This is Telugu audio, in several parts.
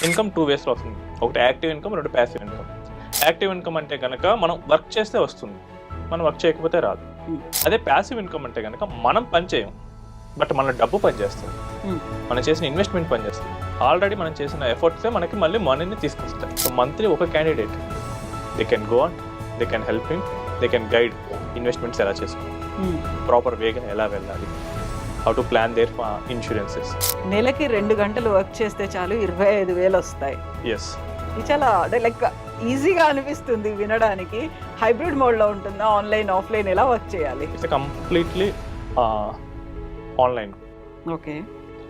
ఇన్కమ్ 2 వేస్లో వస్తుంది. ఒకటి యాక్టివ్ ఇన్కమ్, రెండు ప్యాసివ్ ఇన్కమ్. యాక్టివ్ ఇన్కమ్ అంటే కనుక మనం వర్క్ చేస్తే వస్తుంది, మనం వర్క్ చేయకపోతే రాదు. అదే ప్యాసివ్ ఇన్కమ్ అంటే కనుక మనం పని చేయం, బట్ మన డబ్బు పని చేస్తుంది, మనం చేసిన ఇన్వెస్ట్మెంట్ పని చేస్తుంది. ఆల్రెడీ మనం చేసిన ఎఫర్ట్సే మనకి మళ్ళీ మనీని తీసుకొస్తాయి. సో మంత్లీ ఒక candidate they can go on, they can help him, they can guide investments ఎలా చేసుకోవాలి, ప్రాపర్ వేగా ఎలా వెళ్ళాలి, how to plan their insurances. నెలకి 2 గంటలు వర్క్ చేస్తే చాలు 25,000 వస్తాయి. ఎస్, ఇది చాలా అంటే లైక్ ఈజీగా అనిపిస్తుంది వినడానికి. హైబ్రిడ్ మోడ్లో ఉంటుందా? ఆన్లైన్ ఆఫ్లైన్ ఎలా వర్క్ చేయాలి? It's completely online. Okay.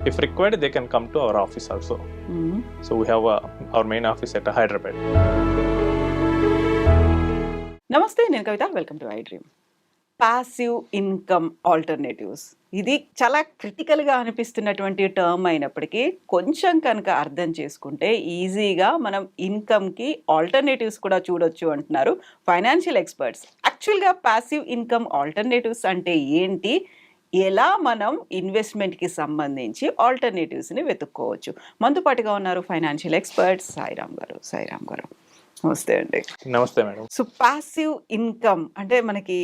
If required, they can come to our office also. So we have our main office at Hyderabad. నమస్తే, నేను Kavitha. Welcome to I dream. Passive income alternatives, ఇది చాలా క్రిటికల్గా అనిపిస్తున్నటువంటి టర్మ్ అయినప్పటికీ కొంచెం కనుక అర్థం చేసుకుంటే ఈజీగా మనం ఇన్కమ్కి ఆల్టర్నేటివ్స్ కూడా చూడొచ్చు అంటున్నారు ఫైనాన్షియల్ ఎక్స్పర్ట్స్. యాక్చువల్గా పాసివ్ ఇన్కమ్ ఆల్టర్నేటివ్స్ అంటే ఏంటి, ఎలా మనం ఇన్వెస్ట్మెంట్కి సంబంధించి ఆల్టర్నేటివ్స్ని వెతుక్కోవచ్చు? మనతో పాటుగా ఉన్నారు ఫైనాన్షియల్ ఎక్స్పర్ట్స్ సాయిరామ్ గారు. సాయిరామ్ గారు, నమస్తే అండి. నమస్తే మేడం. సో పాసివ్ ఇన్కమ్ అంటే మనకి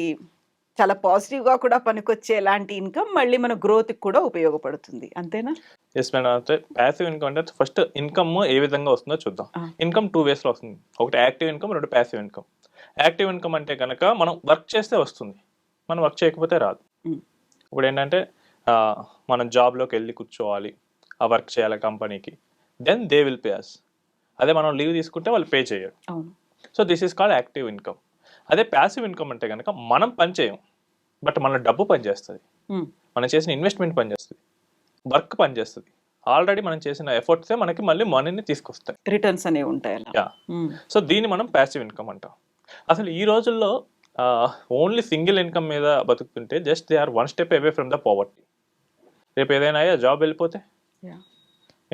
చాలా పాజిటివ్గా కూడా పనికొచ్చే ఎలాంటి ఇన్కమ్, మళ్ళీ మన గ్రోత్కి కూడా ఉపయోగపడుతుంది, అంతేనా? Yes madam. అంటే ప్యాసివ్ ఇన్కమ్ అంటే ఫస్ట్ ఇన్కమ్ ఏ విధంగా వస్తుందో చూద్దాం. ఇన్కమ్ 2 వేస్లో వస్తుంది. ఒకటి యాక్టివ్ ఇన్కమ్, రెండు ప్యాసివ్ ఇన్కమ్. యాక్టివ్ ఇన్కమ్ అంటే కనుక మనం వర్క్ చేస్తే వస్తుంది, మనం వర్క్ చేయకపోతే రాదు. ఇప్పుడు ఏంటంటే మనం జాబ్లోకి వెళ్ళి కూర్చోవాలి, ఆ వర్క్ చేయాలి కంపెనీకి, దెన్ దే విల్ పే అస్. అదే మనం లీవ్ తీసుకుంటే వాళ్ళు పే చేయరు. So this is called active income. అదే ప్యాసివ్ ఇన్కమ్ అంటే కనుక మనం పని చేయం, బట్ మన డబ్బు పని చేస్తుంది, మనం చేసిన ఇన్వెస్ట్మెంట్ పని చేస్తుంది, వర్క్ పని చేస్తుంది. ఆల్రెడీ మనం చేసిన ఎఫర్ట్సే మనకి మళ్ళీ మనీని తీసుకొస్తాయి, రిటర్న్స్ అనేవి ఉంటాయి. సో దీన్ని మనం ప్యాసివ్ ఇన్కమ్ అంటాం. అసలు ఈ రోజుల్లో ఓన్లీ సింగిల్ ఇన్కమ్ మీద బతుకుతుంటే just they are one step away from the poverty. రేపు ఏదైనా జాబ్ వెళ్ళిపోతే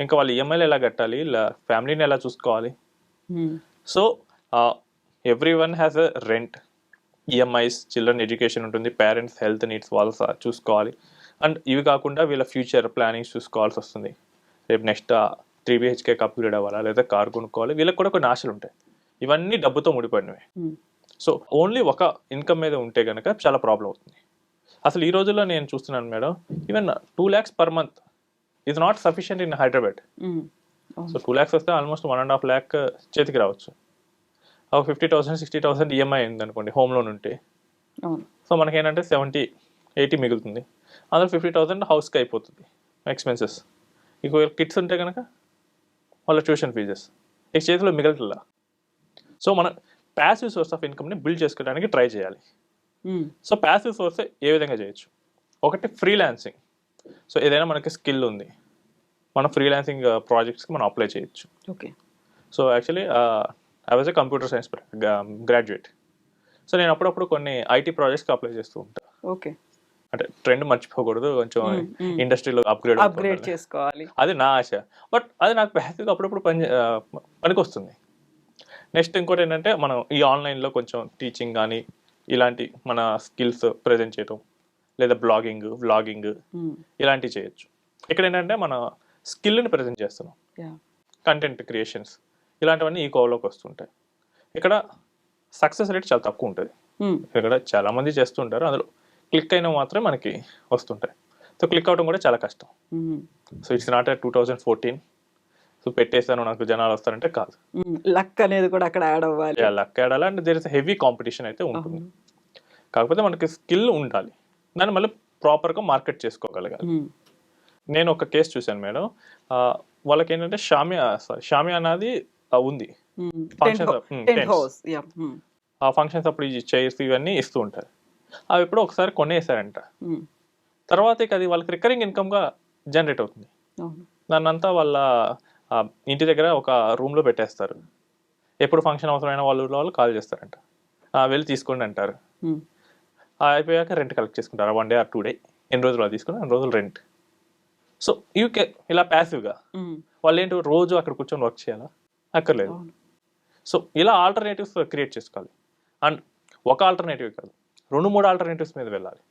ఇంకా వాళ్ళు ఈఎంఐలు ఎలా కట్టాలి, ఫ్యామిలీని ఎలా చూసుకోవాలి? So every one has a rent, EMIs, children education ఉంటుంది, పేరెంట్స్ హెల్త్ నీడ్స్ వాళ్ళు చూసుకోవాలి. అండ్ ఇవి కాకుండా వీళ్ళ ఫ్యూచర్ ప్లానింగ్స్ చూసుకోవాల్సి వస్తుంది. రేపు నెక్స్ట్ 3 BHK అప్గ్రేడ్ అవ్వాలా, లేదా కార్ కొనుక్కోవాలి, వీళ్ళకి కూడా కొన్ని ఆశలు ఉంటాయి. ఇవన్నీ డబ్బుతో ముడిపడినవి. సో ఓన్లీ ఒక ఇన్కమ్ మీద ఉంటే కనుక చాలా ప్రాబ్లం అవుతుంది. అసలు ఈ రోజుల్లో నేను చూస్తున్నాను madam, even 2 lakhs per month is not sufficient in Hyderabad. So 2 lakhs వస్తే ఆల్మోస్ట్ 1.5 lakh చేతికి రావచ్చు. 50,000 60,000 ఈఎంఐ ఉంది అనుకోండి, హోమ్ లోన్ ఉంటే. సో మనకేంటంటే 70-80 మిగులుతుంది. అందులో 50,000 హౌస్కి అయిపోతుంది ఎక్స్పెన్సెస్. ఇక కిడ్స్ ఉంటే కనుక వాళ్ళ ట్యూషన్ ఫీజెస్ ఇక చేతిలో మిగలట్లా. సో మనం ప్యాసివ్ సోర్స్ ఆఫ్ ఇన్కమ్ని బిల్డ్ చేసుకోవడానికి ట్రై చేయాలి. సో ప్యాసివ్ సోర్స్ ఏ విధంగా చేయొచ్చు? ఒకటి ఫ్రీలాన్సింగ్. సో ఏదైనా మనకి స్కిల్ ఉంది, మనం ఫ్రీలాన్సింగ్ ప్రాజెక్ట్స్కి మనం అప్లై చేయొచ్చు. Okay. So actually I was a computer science graduate. So నేను అప్పుడప్పుడు కొన్ని ఐటీ ప్రాజెక్ట్స్కి అప్లై చేస్తూ ఉంటాను. ఓకే. అంటే ట్రెండ్ మర్చిపోకూడదు, కొంచెం ఇండస్ట్రీలో అప్గ్రేడ్ చేసుకోవాలి, అది నా ఆశ. బట్ అది నాకు ప్యాసివ్గా అప్పుడప్పుడు పనికి వస్తుంది. నెక్స్ట్ ఇంకోటి ఏంటంటే మనం ఈ ఆన్లైన్లో కొంచెం టీచింగ్ కానీ ఇలాంటి మన స్కిల్స్ ప్రజెంట్ చేయటం, లేదా వ్లాగింగ్ ఇలాంటివి చేయొచ్చు. ఇక్కడ ఏంటంటే మన స్కిల్ని ప్రజెంట్ చేస్తున్నాం, కంటెంట్ క్రియేషన్స్ ఇలాంటివన్నీ ఈ కోవలోకి వస్తుంటాయి. ఇక్కడ సక్సెస్ రేట్ చాలా తక్కువ ఉంటుంది. ఇక్కడ చాలామంది చేస్తుంటారు, అందులో క్లిక్ అయినా మాత్రమే మనకి వస్తుంటాయి. సో క్లిక్ అవడం కూడా చాలా కష్టం. సో ఇట్స్ నాట్ 2014 సో పెట్టేస్తాను నాకు జనాలు వస్తారంటే కాదు. లక్ అనేది కూడా అక్కడ యాడ్ అవ్వాలి. లక్ యాడ్ అవ్వాలి. And there is heavy competition అయితే ఉంటుంది. కాకపోతే మనకి స్కిల్ ఉండాలి, దాన్ని మళ్ళీ ప్రాపర్గా మార్కెట్ చేసుకోగలగాలి. నేను ఒక కేసు చూశాను మేడం, వాళ్ళకి ఏంటంటే షామియా అనేది ఉంది. ఆ ఫంక్షన్స్ అప్పుడు ఈ చైర్స్ ఇవన్నీ ఇస్తూ ఉంటారు. అవి ఎప్పుడో ఒకసారి కొనేసారంట. తర్వాత ఇక అది వాళ్ళకి రికరింగ్ ఇన్కమ్గా జనరేట్ అవుతుంది. దాన్నంతా వాళ్ళ ఇంటి దగ్గర ఒక రూమ్లో పెట్టేస్తారు. ఎప్పుడు ఫంక్షన్ అవసరమైన వాళ్ళు కాల్ చేస్తారంట, వెళ్ళి తీసుకోండి అంటారు. అయిపోయాక రెంట్ కలెక్ట్ చేసుకుంటారు, 1 day or 2 day, ఎన్ని రోజులు అది తీసుకుని అన్ని రోజులు రెంట్. సో యూకే ఇలా ప్యాసివ్గా వాళ్ళు ఏంటి రోజు అక్కడ కూర్చొని వర్క్ చేయాలా? అక్కర్లేదు. సో ఇలా ఆల్టర్నేటివ్స్ క్రియేట్ చేసుకోవాలి. అండ్ ఒక ఆల్టర్నేటివ్ కాదు, 2-3 ఆల్టర్నేటివ్స్ మీద వెళ్ళాలి.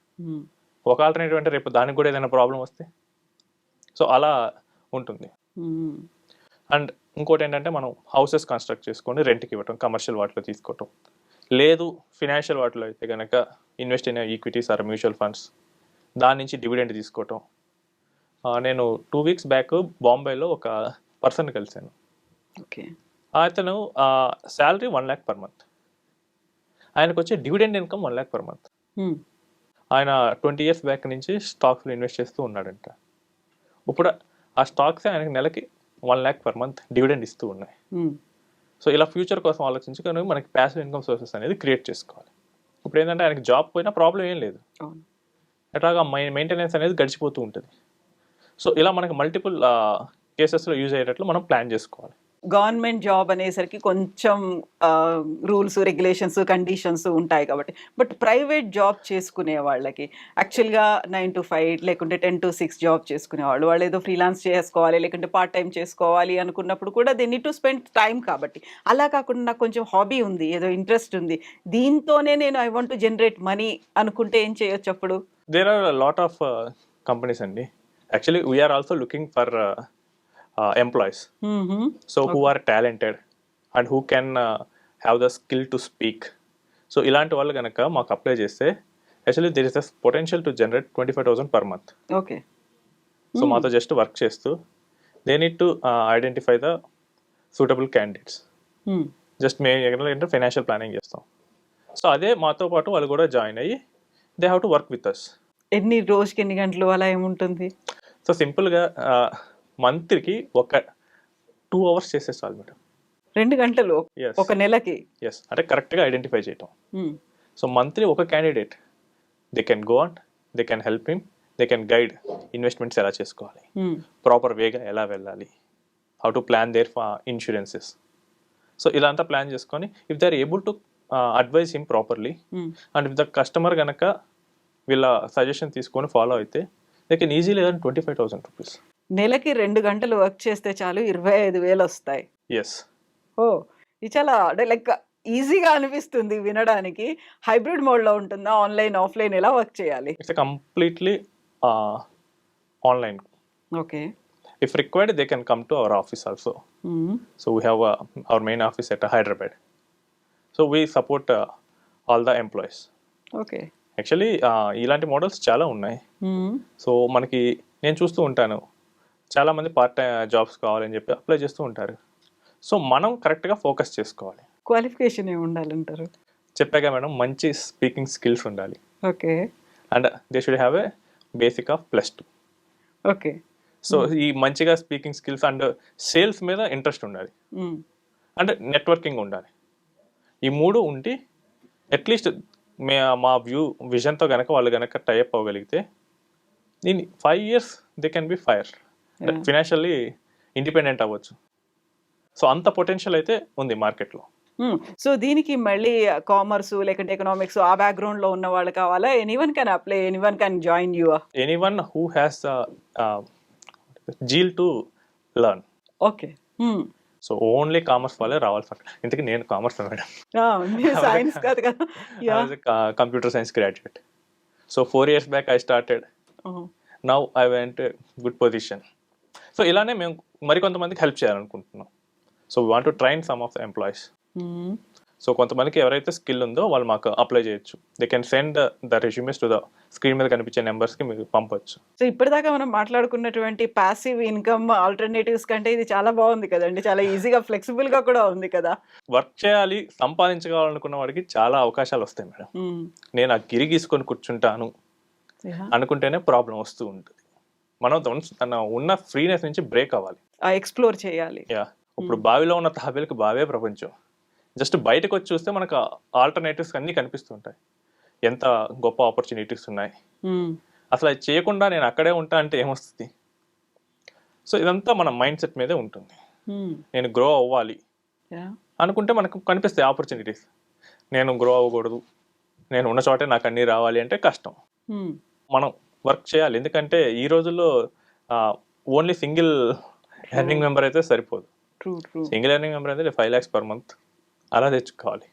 ఒక ఆల్టర్నేటివ్ అంటే రేపు దానికి కూడా ఏదైనా ప్రాబ్లం వస్తే సో అలా ఉంటుంది. అండ్ ఇంకోటి ఏంటంటే మనం హౌసెస్ కన్స్ట్రక్ట్ చేసుకొని రెంట్కి ఇవ్వటం, కమర్షియల్ వాటిలో తీసుకోవటం, లేదు ఫినాన్షియల్ వాటిలో అయితే కనుక invest in equities or mutual funds, దాని నుంచి డివిడెండ్ తీసుకోవటం. నేను 2 weeks బ్యాక్ బాంబేలో ఒక పర్సన్ కలిశాను. ఓకే. అతను శాలరీ 1 lakh per month, ఆయనకు వచ్చే dividend income 1 lakh per month. ఆయన 20 years బ్యాక్ నుంచి స్టాక్స్లో ఇన్వెస్ట్ చేస్తూ ఉన్నాడంట. ఇప్పుడు ఆ స్టాక్స్ ఆయనకి నెలకి 1 lakh per month డివిడెండ్ ఇస్తూ ఉన్నాయి. సో ఇలా ఫ్యూచర్ కోసం ఆలోచించుకొని మనకి ప్యాసివ్ ఇన్కమ్ సోర్సెస్ అనేది క్రియేట్ చేసుకోవాలి. ఇప్పుడు ఏంటంటే ఆయనకి జాబ్ పోయినా ప్రాబ్లం ఏం లేదు, ఎట్లాగా మెయింటెనెన్స్ అనేది గడిచిపోతూ ఉంటుంది. సో ఇలా మనకి మల్టిపుల్ కేసెస్లో యూజ్ అయ్యేటట్లు మనం ప్లాన్ చేసుకోవాలి. గవర్నమెంట్ జాబ్ అనేసరికి కొంచెం రూల్స్, రెగ్యులేషన్స్, కండిషన్స్ ఉంటాయి కాబట్టి, బట్ ప్రైవేట్ జాబ్ చేసుకునే వాళ్ళకి యాక్చువల్గా 9 to 5 లేకుంటే 10 to 6 జాబ్ చేసుకునే వాళ్ళు ఏదో ఫ్రీలాన్స్ చేసుకోవాలి లేకుంటే పార్ట్ టైం చేసుకోవాలి అనుకున్నప్పుడు కూడా they need to spend time. కాబట్టి అలా కాకుండా నాకు కొంచెం హాబీ ఉంది, ఏదో ఇంట్రెస్ట్ ఉంది, దీంతోనే నేను I want to generate money అనుకుంటే ఏం చేయొచ్చు అప్పుడు? There are lot of companies అండి. Actually we are also looking for employees, so who are talented and who can have the skill to speak. So ఇలాంటి వాళ్ళు కనుక మాకు అప్లై చేస్తే actually there is a potential to generate 25,000 per month. Okay. So మాతో జస్ట్ వర్క్ చేస్తూ they need to identify the suitable candidates. Just మేము ఏంటంటే ఫైనాన్షియల్ ప్లానింగ్ చేస్తాం. సో అదే మాతో పాటు వాళ్ళు కూడా జాయిన్ అయ్యి they have to work with us. రోజుకి ఎన్ని గంటలు అలా ఏముంటుంది? సో సింపుల్గా మంత్కి ఒక 2 hours చేసేస్తాను మేడం. 2 గంటలు ఒక నెలకి? ఎస్, అంటే కరెక్ట్గా ఐడెంటిఫై చేయటం. సో మంత్లీ ఒక candidate, they can go and they can help him, they can guide investments ఎలా చేసుకోవాలి, ప్రాపర్ వేగా ఎలా వెళ్ళాలి, how to plan their insurances. So ఇలా అంతా ప్లాన్ చేసుకొని if they are able to advise him properly and if the customer కనుక వీళ్ళ సజెషన్ తీసుకొని ఫాలో అయితే they can easily earn 25,000 rupees. నెలకి 2 గంటలు వర్క్ చేస్తే చాలు 25,000 వస్తాయి. ఎస్. ఓ, ఇది చాలా అంటే లైక్ ఈజీగా అనిపిస్తుంది వినడానికి. హైబ్రిడ్ మోడ్లో ఉంటుందా? ఆన్లైన్ ఆఫ్లైన్ ఎలా వర్క్ చేయాలి? It's completely online. Okay. If required, they can come to our office also. So we have our main office at Hyderabad. So we support all the employees. Okay. Actually, ఇలాంటి మోడల్స్ చాలా ఉన్నాయి. సో మనకి నేను చూస్తూ ఉంటాను, చాలా మంది పార్ట్ టైం జాబ్స్ కావాలని చెప్పి అప్లై చేస్తూ ఉంటారు. సో మనం కరెక్ట్గా ఫోకస్ చేసుకోవాలి. క్వాలిఫికేషన్ ఏమి ఉండాలంటారు? చెప్పాగా మేడం, మంచి స్పీకింగ్ స్కిల్స్ ఉండాలి. Okay. And they should have a basic of +2. Okay. So ఈ మంచిగా స్పీకింగ్ స్కిల్స్ అండ్ సేల్స్ మీద ఇంట్రెస్ట్ ఉండాలి అండ్ నెట్వర్కింగ్ ఉండాలి. ఈ 3 ఉండి అట్లీస్ట్ మా విజన్తో కనుక వాళ్ళు కనుక టైఅప్ అవ్వగలిగితే దీన్ని 5 years they can be fire financially independent అవ్వచ్చు. సో అంత పొటెన్షియల్ అయితే ఉంది మార్కెట్లో. సో దీనికి మళ్ళీ కామర్స్ లేకుంటే ఎకనామిక్స్ ఆ బ్యాక్గ్రౌండ్ లో ఉన్న వాళ్ళు కావాలా? Anyone can apply, anyone can join you? Anyone who has zeal to learn. Okay. So only commerce వాళ్ళే రావాలి సార్. ఇంతకీ నేను కామర్స్ మేడం, సైన్స్ కాదు కదా. Computer science graduate. So 4 years back I started, now I went good position. So ఇలానే మేము మరికొంతమందికి హెల్ప్ చేయాలనుకుంటున్నాం. So we want to train some of the employees. So కొంతమందికి ఎవరైతే స్కిల్ ఉందో వాళ్ళు మాకు అప్లై చేయొచ్చు. They can send the resumes to the screen మీద కనిపించే నెంబర్స్కి మీరు పంపొచ్చు. సో ఇప్పటిదాకా మనం మాట్లాడుకున్నటువంటి ప్యాసివ్ ఇన్కమ్ ఆల్టర్నేటివ్స్ కంటే ఇది చాలా బాగుంది కదండి, చాలా ఈజీగా ఫ్లెక్సిబుల్గా కూడా ఉంది కదా. వర్క్ చేయాలి, సంపాదించుకోవాలనుకున్న వాడికి చాలా అవకాశాలు వస్తాయి మేడం. నేను ఆ గిరి గీసుకొని కూర్చుంటాను అనుకుంటేనే ప్రాబ్లం వస్తూ ఉంటుంది. మనం ఉన్న ఫ్రీనెస్ నుంచి బ్రేక్ అవ్వాలి, ఎక్స్ప్లోర్ చేయాలి. ఇప్పుడు బావిలో ఉన్న తాబేలుకి బావే ప్రపంచం. జస్ట్ బయటకు వచ్చి చూస్తే మనకు ఆల్టర్నేటివ్స్ అన్నీ కనిపిస్తుంటాయి, ఎంత గొప్ప ఆపర్చునిటీస్ ఉన్నాయి. అసలు అది చేయకుండా నేను అక్కడే ఉంటా అంటే ఏమొస్తుంది? సో ఇదంతా మన మైండ్ సెట్ మీదే ఉంటుంది. నేను గ్రో అవ్వాలి అనుకుంటే మనకు కనిపిస్తాయి ఆపర్చునిటీస్. నేను గ్రో అవ్వకూడదు, నేను ఉన్న చోటే నాకు అన్నీ రావాలి అంటే కష్టం. మనం వర్క్ చేయాలి, ఎందుకంటే ఈ రోజుల్లో ఓన్లీ సింగిల్ ఎర్నింగ్ మెంబర్ అయితే సరిపోదు. సింగిల్ ఎర్నింగ్ మెంబర్ అయితే 5 lakhs per month అలా తెచ్చుకోవాలి.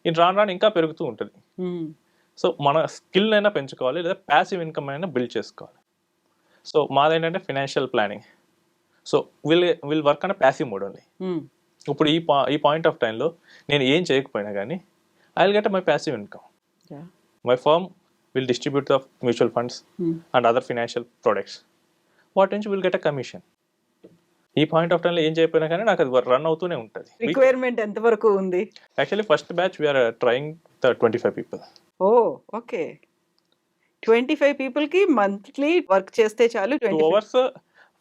ఇది రాను ఇంకా పెరుగుతూ ఉంటుంది. సో మన స్కిల్ అయినా పెంచుకోవాలి, లేదా ప్యాసివ్ ఇన్కమ్ అయినా బిల్డ్ చేసుకోవాలి. సో మాదేంటంటే financial planning. So will work on passive mode only. ఇప్పుడు ఈ పాయింట్ ఆఫ్ టైంలో నేను ఏం చేయకపోయినా కానీ I will get my passive income. My firm will distribute the mutual funds and other financial products. వాటి నుంచి విల్ గెట్ అ కమిషన్. ఈ పాయింట్ ఆఫ్ టైంలో ఏం చేయకపోయినా కానీ నాకు అది రన్ అవుతూనే ఉంటుంది. రిక్వైర్మెంట్ ఎంత వరకు ఉంది? Actually first batch we are trying 25 people. Oh okay. 25 పీపుల్కి మంత్లీ వర్క్ చేస్తే చాలు. 2 hours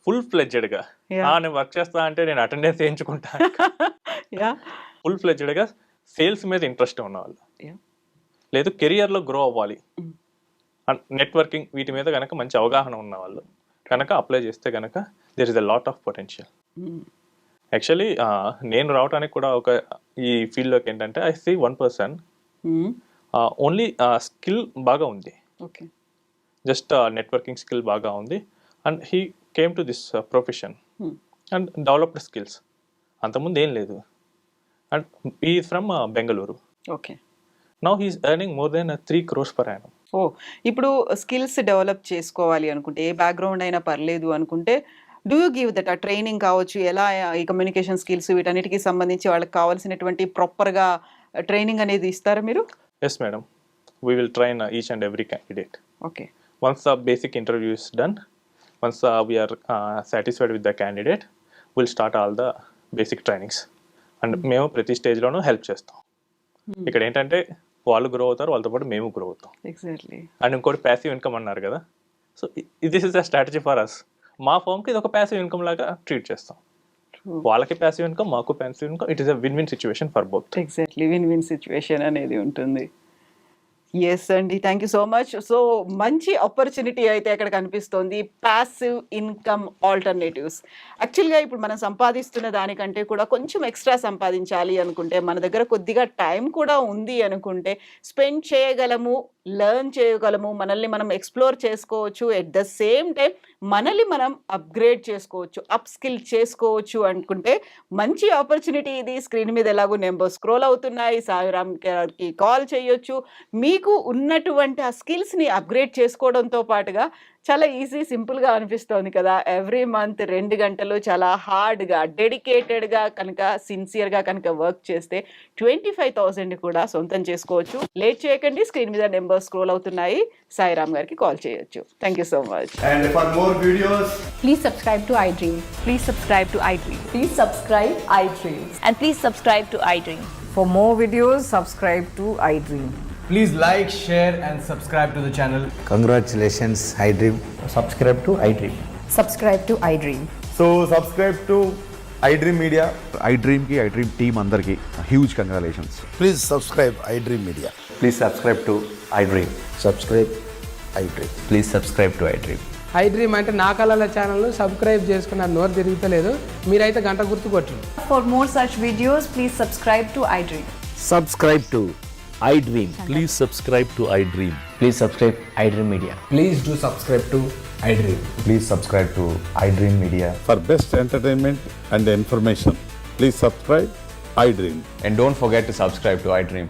ఫుల్ ఫ్లెడ్జెడ్గా నేను వర్క్ చేస్తా అంటే నేను అటెండెన్స్ వేయించుకుంటా. ఫుల్ ఫ్లెడ్జెడ్గా సేల్స్ మీద ఇంట్రెస్ట్ ఉన్నవాళ్ళు, లేదు కెరియర్లో గ్రో అవ్వాలి అండ్ నెట్వర్కింగ్ వీటి మీద కనుక మంచి అవగాహన ఉన్నవాళ్ళు కనుక అప్లై చేస్తే కనుక there is a lot of potential. Actually నేను రావడానికి కూడా ఒక ఈ ఫీల్డ్లోకి ఏంటంటే I see 1 person only skill బాగా ఉంది, జస్ట్ నెట్వర్కింగ్ స్కిల్ బాగా ఉంది and he came to this profession and developed skills. అంతకుముందు ఏం లేదు and he is from Bengaluru. Okay. Now he is earning more than 3 crores per annum. Oh ఇప్పుడు స్కిల్స్ డెవలప్ చేసుకోవాలి అనుకుంటే, ఏ బ్యాక్గ్రౌండ్ అయినా పర్లేదు అనుకుంటే, డూ యూ గివ్ దట్ ఆ ట్రైనింగ్ కావచ్చు, ఎలా ఈ కమ్యూనికేషన్ స్కిల్స్ వీటన్నిటికీ సంబంధించి వాళ్ళకి కావాల్సినటువంటి ప్రాపర్గా ట్రైనింగ్ అనేది ఇస్తారా మీరు? Yes, madam. We will train each and every candidate. Okay. Once the basic interview is done, once we are satisfied with the candidate, we'll start all the basic trainings. And మేము ప్రతి స్టేజ్లోనూ హెల్ప్ చేస్తాం. ఇక్కడ ఏంటంటే వాళ్ళు గ్రో అవుతారు, వాళ్ళతో పాటు మేము గ్రో అవుతాం. ఎగ్జాక్ట్లీ. అండ్ ఇంకోటి ప్యాసివ్ ఇన్కమ్ అన్నారు కదా, so this is the strategy for us. మా ఫర్మ్కి ఇది ఒక ప్యాసివ్ ఇన్కమ్ లాగా ట్రీట్ చేస్తాం. వాళ్ళకి ప్యాసివ్ ఇన్కమ్, మాకు passive income. It is a win win situation for both. Exactly, win win situation అనేది ఉంటుంది. ఎస్ అండి, thank you so much. So మంచి ఆపర్చునిటీ అయితే అక్కడ కనిపిస్తోంది, ప్యాసివ్ ఇన్కమ్ ఆల్టర్నేటివ్స్. యాక్చువల్గా ఇప్పుడు మనం సంపాదిస్తున్న దానికంటే కూడా కొంచెం ఎక్స్ట్రా సంపాదించాలి అనుకుంటే, మన దగ్గర కొద్దిగా టైం కూడా ఉంది అనుకుంటే, స్పెండ్ చేయగలము, లెర్న్ చేయగలము, మనల్ని మనం ఎక్స్ప్లోర్ చేసుకోవచ్చు, ఎట్ ద సేమ్ టైం మనల్ని మనం అప్గ్రేడ్ చేసుకోవచ్చు, అప్ స్కిల్ చేసుకోవచ్చు అనుకుంటే మంచి ఆపర్చునిటీ ఇది. స్క్రీన్ మీద ఎలాగో నెంబర్ స్క్రోల్ అవుతున్నాయి, సాయిరామ్ గారికి కాల్ చేయొచ్చు. మీకు ఉన్నటువంటి ఆ స్కిల్స్ని అప్గ్రేడ్ చేసుకోవడంతో పాటుగా చాలా ఈజీ, సింపుల్గా అనిపిస్తోంది కదా. ఎవ్రీ మంత్ 2 గంటలు చాలా హార్డ్గా, డెడికేటెడ్గా కనుక, సిన్సియర్గా కనుక వర్క్ చేస్తే 25,000 కూడా సొంతం చేసుకోవచ్చు. లేట్ చేయకండి, స్క్రీన్ మీద నెంబర్ స్క్రోల్ అవుతున్నాయి, సాయిరామ్ గారికి కాల్ చేయొచ్చు. Thank you so much. And for more videos, Please subscribe to iDream. Please subscribe to iDream. Please subscribe iDream. And please subscribe to iDream. For more videos, subscribe to iDream. please like, share and subscribe to the channel. Congratulations, iDream. Subscribe to iDream. Subscribe to iDream. So subscribe to iDream Media. iDream team andarki huge congratulations. Please subscribe iDream Media. Please subscribe to iDream. Subscribe iDream. Please subscribe to iDream. iDream అంటే నా కళల ఛానల్ను సబ్స్క్రైబ్ చేసుకున్న నోరు తిరుగుతలేదు, మీరైతే గంట గుర్తు కొట్టండి. For more such videos, please subscribe to iDream. Subscribe to iDream. Please subscribe to iDream. Please subscribe iDream Media. Please do subscribe to iDream. Please subscribe to iDream Media. For best entertainment and information, please subscribe iDream. And don't forget to subscribe to iDream.